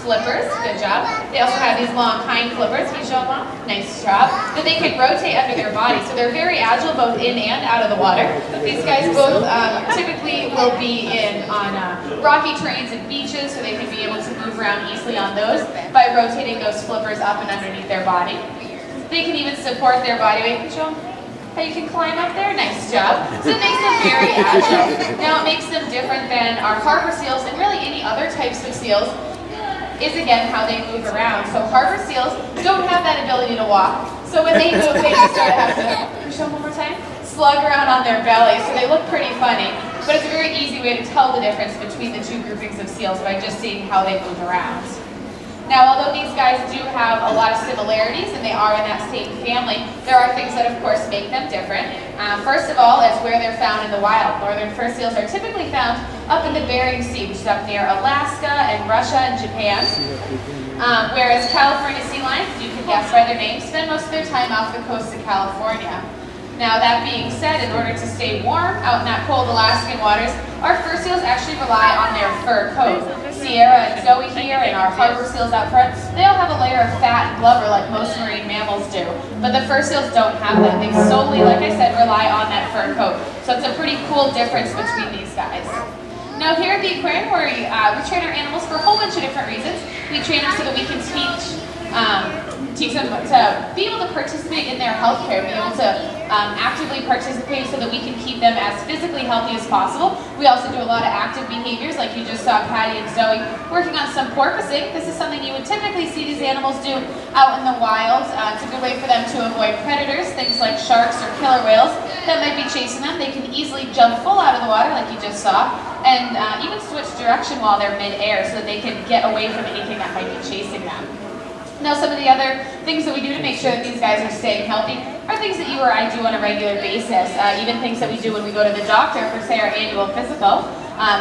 flippers, good job. They also have these long hind flippers, can you show them off? Nice job. That they can rotate under their body, so they're very agile both in and out of the water. These guys both typically will be on rocky terrains and beaches, so they can be able to move around easily on those by rotating those flippers up and underneath their body. They can even support their body weight. Can you show them how you can climb up there? Nice job. So it makes them very agile. Now it makes them different than our harbor seals and really any other types of seals is again how they move around. So harbor seals don't have that ability to walk. So when they move, they just sort of have to, can you show them one more time? Slug around on their belly. So they look pretty funny. But it's a very easy way to tell the difference between the two groupings of seals by just seeing how they move around. Now, although these guys do have a lot of similarities and they are in that same family, there are things that, of course, make them different. First of all, is where they're found in the wild. Northern fur seals are typically found up in the Bering Sea, which is up near Alaska and Russia and Japan. Whereas California sea lions, you can guess by their name, spend most of their time off the coast of California. Now, that being said, in order to stay warm out in that cold Alaskan waters, our fur seals actually rely on their fur coat. Sierra and Zoe here and our harbor seals out front, they all have a layer of fat and blubber like most marine mammals do. But the fur seals don't have that. They solely, like I said, rely on that fur coat. So it's a pretty cool difference between these guys. Now here at the aquarium, where we train our animals for a whole bunch of different reasons. We train them so that we can teach them to be able to participate in their health care, be able to actively participate so that we can keep them as physically healthy as possible. We also do a lot of active behaviors, like you just saw Patty and Zoe working on some porpoising. This is something you would typically see these animals do out in the wild. It's a good way for them to avoid predators, things like sharks or killer whales that might be chasing them. They can easily jump full out of the water, like you just saw, and even switch direction while they're mid-air so that they can get away from anything that might be chasing them. Now, some of the other things that we do to make sure that these guys are staying healthy are things that you or I do on a regular basis, even things that we do when we go to the doctor for, say, our annual physical.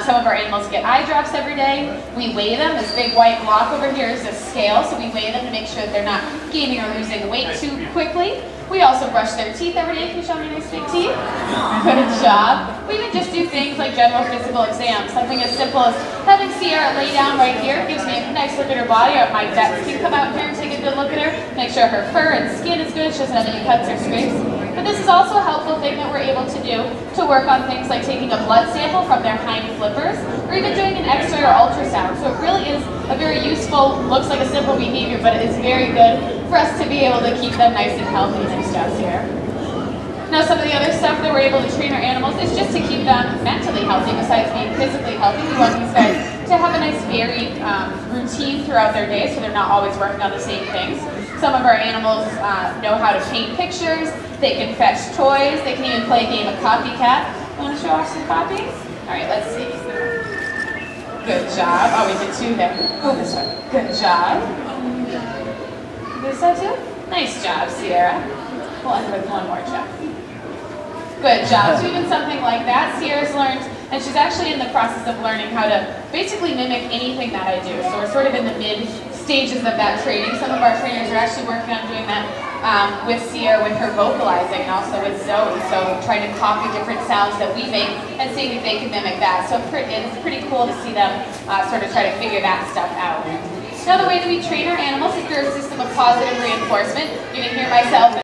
Some of our animals get eye drops every day. We weigh them. This big white block over here is a scale, so we weigh them to make sure that they're not gaining or losing weight too quickly. We also brush their teeth every day. Can you show me your nice big teeth? Good job. We even just do things like general physical exams. Something as simple as having Sierra lay down right here gives me a nice look at her body. My vets can come out here and take a good look at her, make sure her fur and skin is good, she doesn't have any cuts or scrapes. But this is also a helpful thing that we're able to do to work on things like taking a blood sample from their hind flippers, or even doing an X-ray or ultrasound. So it really is a very useful, looks like a simple behavior, but it is very good for us to be able to keep them nice and healthy. Nice job, Sierra. Now, some of the other stuff that we're able to train our animals is just to keep them mentally healthy. Besides being physically healthy, we want these guys to have a nice varied routine throughout their day so they're not always working on the same things. Some of our animals know how to paint pictures, they can fetch toys, they can even play a game of copycat. Want to show off some copies? All right, let's see. Good job. Oh, we did two there. Oh, this one. Good job. This side too? Nice job, Sierra. We'll end with one more check. Good job. So even something like that, Sierra's learned, and she's actually in the process of learning how to basically mimic anything that I do. So we're sort of in the mid stages of that training. Some of our trainers are actually working on doing that with Sierra, with her vocalizing, and also with Zoe. So trying to copy different sounds that we make and seeing if they can mimic that. So it's pretty cool to see them sort of try to figure that stuff out. Now, the way that we train our animals is through a system of positive reinforcement. You can hear myself